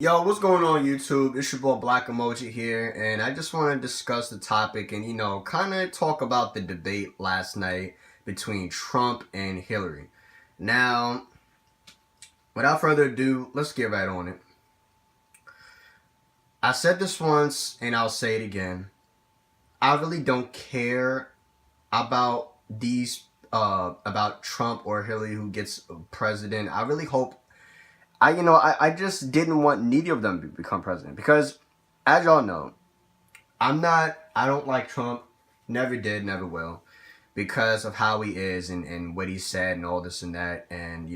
Yo, what's going on YouTube? It's your boy Black Emoji here, and I just want to discuss the topic and, kind of talk about the debate last night between Trump and Hillary. Now, without further ado, let's get right on it. I said this once, and I'll say it again. I really don't care about about Trump or Hillary who gets president. I really hope I just didn't want neither of them to become president because, as y'all know, I don't like Trump, never did, never will, because of how he is and what he said and all this and that, and,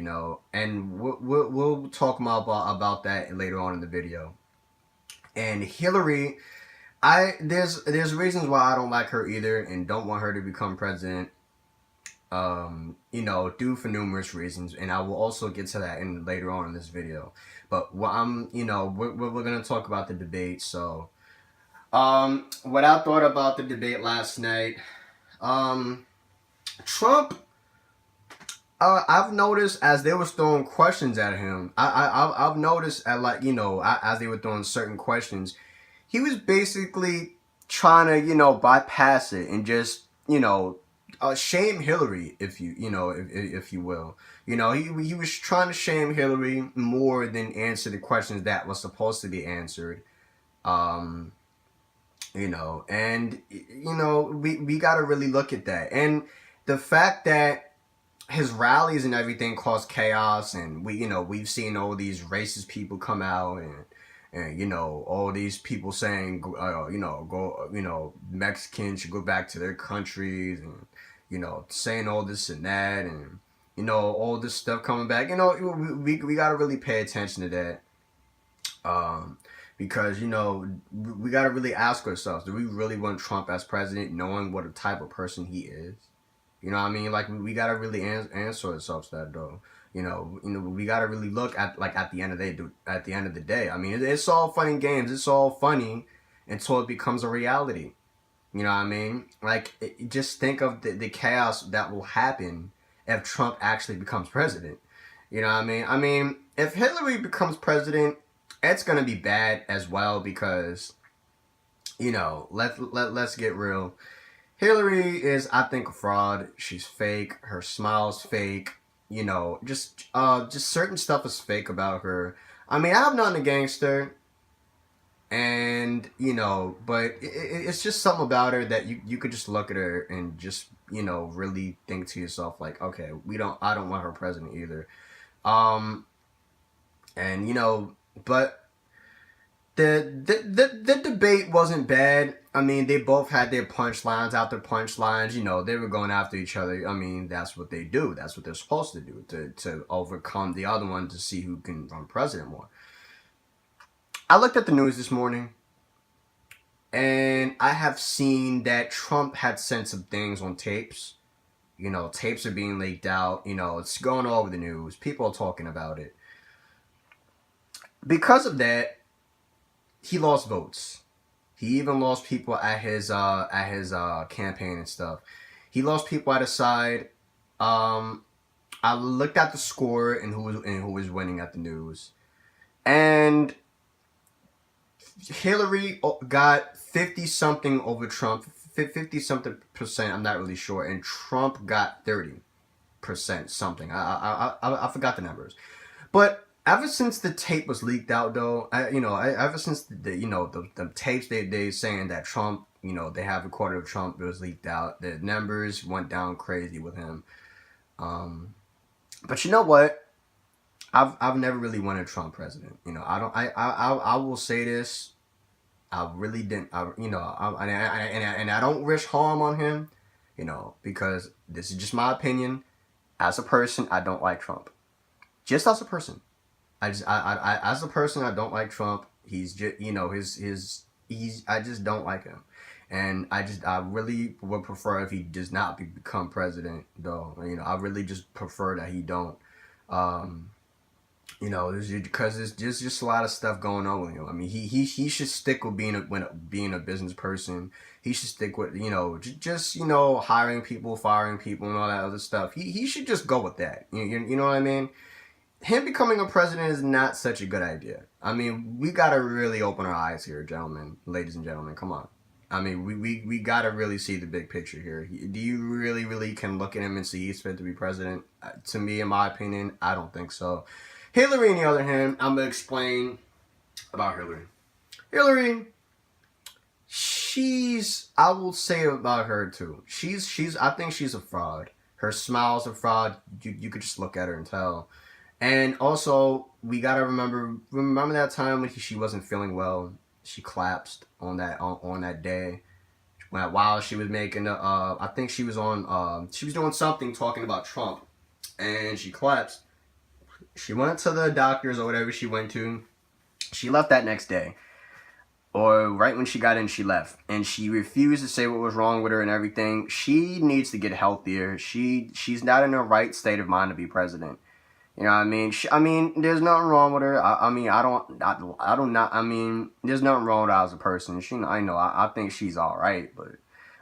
and we'll talk more about that later on in the video. And Hillary, there's reasons why I don't like her either and don't want her to become president. Due for numerous reasons, and I will also get to that later on in this video. But we're gonna talk about the debate. So, what I thought about the debate last night, Trump. I've noticed as they was throwing questions at him, I've noticed as they were throwing certain questions, he was basically trying to bypass it and just shame Hillary, if you will. He was trying to shame Hillary more than answer the questions that was supposed to be answered. And we got to really look at that. And the fact that his rallies and everything caused chaos, and we've seen all these racist people come out and all these people saying Mexicans should go back to their countries, and saying all this and that, and all this stuff coming back. We got to really pay attention to that, because we got to really ask ourselves, do we really want Trump as president, knowing what a type of person he is? You know what I mean? Like, we got to really answer ourselves that, though. We got to really look at, at the end of the day. I mean, it's all fun and games. It's all funny until it becomes a reality. You know what I mean? Like, just think of the chaos that will happen if Trump actually becomes president. You know what I mean? I mean, if Hillary becomes president, it's going to be bad as well because, let's get real. Hillary is, I think, a fraud. She's fake. Her smile's fake. Just certain stuff is fake about her. I mean, I have nothing against her. And, but it's just something about her that you could just look at her and just, really think to yourself, like, okay, I don't want her president either. But the debate wasn't bad. I mean, they both had their punchlines after punchlines. They were going after each other. I mean, that's what they do. That's what they're supposed to do, to overcome the other one, to see who can run president more. I looked at the news this morning, and I have seen that Trump had sent some things on tapes. Tapes are being leaked out. It's going all over the news. People are talking about it. Because of that, he lost votes. He even lost people at his campaign and stuff. He lost people at his side. I looked at the score and who was winning at the news, and Hillary got 50 something over Trump, 50 something percent. I'm not really sure, and Trump got 30% something. I forgot the numbers, but ever since the tape was leaked out, though, ever since the tapes they saying that Trump, they have recorded of Trump, it was leaked out. The numbers went down crazy with him. But you know what? I've never really wanted Trump president. I will say this. I really didn't. And I don't wish harm on him. Because this is just my opinion. As a person, I don't like Trump. Just as a person. As a person, I don't like Trump. He's just, I just don't like him. And I really would prefer if he does not become president, though. I really just prefer that he don't. Because there's just a lot of stuff going on with him. I mean, he should stick with being a business person. He should stick with just hiring people, firing people, and all that other stuff. He should just go with that. You know what I mean? him becoming a president is not such a good idea. I mean, we gotta really open our eyes here, gentlemen, ladies and gentlemen. Come on. I mean, we gotta really see the big picture here. Do you really can look at him and see he's fit to be president? To me, in my opinion, I don't think so. Hillary, on the other hand, I'm gonna explain about Hillary. Hillary, I will say about her too. I think she's a fraud. Her smile's a fraud. You could just look at her and tell. And also, we gotta remember that time when she wasn't feeling well. She collapsed on that day while she was making I think she was on she was doing something talking about Trump, and she collapsed. She went to the doctors or whatever she went to. She left that next day, or right when she got in, she left, and she refused to say what was wrong with her and everything. She needs to get healthier. She's not in the right state of mind to be president. You know what I mean? I mean, there's nothing wrong with her. I mean, there's nothing wrong with her as a person. I think she's all right, but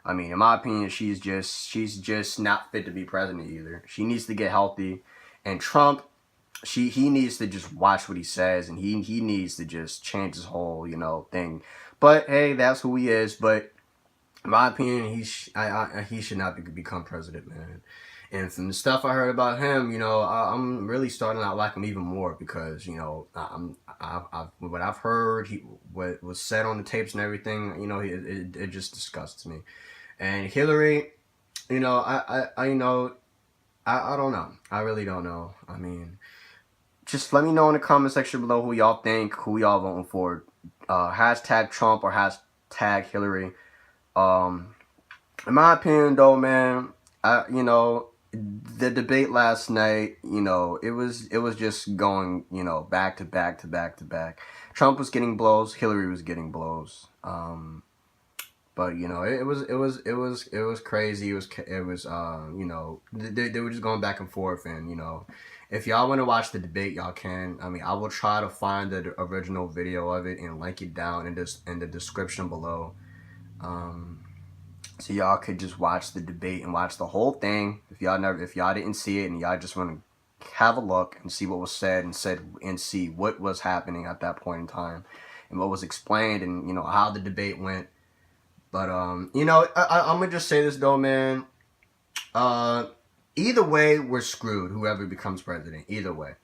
I mean, in my opinion, she's just not fit to be president either. She needs to get healthy, and Trump, he needs to just watch what he says, and he needs to just change his whole thing. But hey, that's who he is. But in my opinion, he should not become president, man. And from the stuff I heard about him, I'm really starting to like him even more because, what I've heard, what was said on the tapes and everything, it just disgusts me. And Hillary, I don't know. I really don't know. I mean, just let me know in the comment section below who y'all think, who y'all voting for. Hashtag Trump or hashtag Hillary. In my opinion, though, man, the debate last night, it was just going, back to back to back to back. Trump was getting blows, Hillary was getting blows. But it was crazy. They were just going back and forth, and if y'all want to watch the debate, y'all can. I mean, I will try to find the original video of it and link it down in the description below. So y'all could just watch the debate and watch the whole thing. If y'all didn't see it and y'all just want to have a look and see what was said and see what was happening at that point in time and what was explained and how the debate went. But I'm gonna just say this though, man. Either way, we're screwed. Whoever becomes president, either way.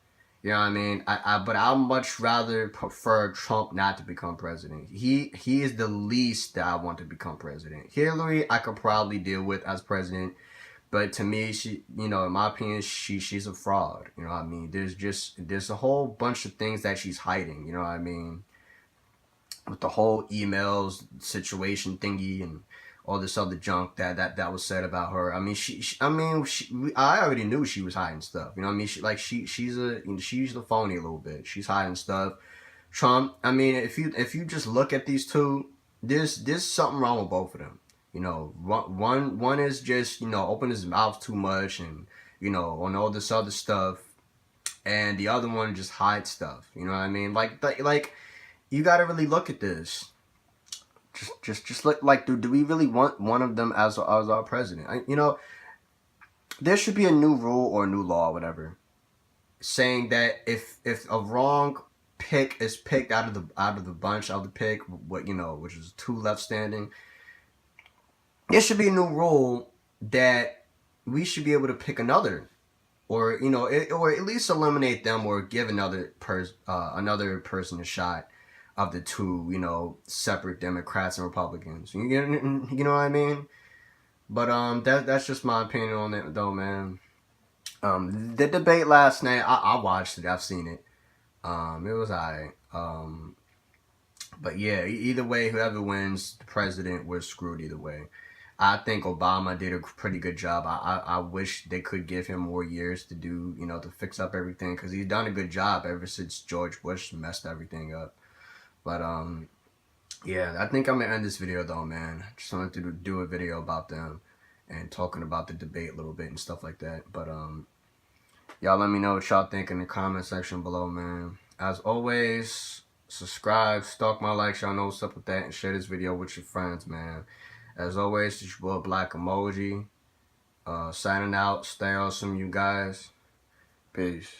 You know what I mean? But I'd much rather prefer Trump not to become president. He is the least that I want to become president. Hillary, I could probably deal with as president, but to me, she, in my opinion, she's a fraud. You know what I mean? There's a whole bunch of things that she's hiding. You know what I mean? With the whole emails situation thingy and all this other junk that was said about her. I mean, I already knew she was hiding stuff. You know what I mean? She's the phony a little bit. She's hiding stuff. Trump, I mean, if you just look at these two, there's something wrong with both of them. One is just open his mouth too much and on all this other stuff, and the other one just hides stuff. You know what I mean? Like you got to really look at this. Just look like, do we really want one of them as our president? There should be a new rule or a new law, or whatever, saying that if a wrong pick is picked out of the bunch of the pick, which is two left standing, there should be a new rule that we should be able to pick another, or or at least eliminate them, or give another person a shot of the two, separate Democrats and Republicans. You know what I mean? But that's just my opinion on it, though, man. The debate last night, I watched it. I've seen it. It was alright. But yeah, either way, whoever wins the president, we're screwed either way. I think Obama did a pretty good job. I wish they could give him more years to do, to fix up everything, because he's done a good job ever since George Bush messed everything up. But yeah, I think I'm gonna end this video though, man. Just wanted to do a video about them and talking about the debate a little bit and stuff like that. But y'all let me know what y'all think in the comment section below, man. As always, subscribe, stalk my likes, y'all know what's up with that, and share this video with your friends, man. As always, it's your boy Black Emoji. Signing out. Stay awesome, you guys. Peace.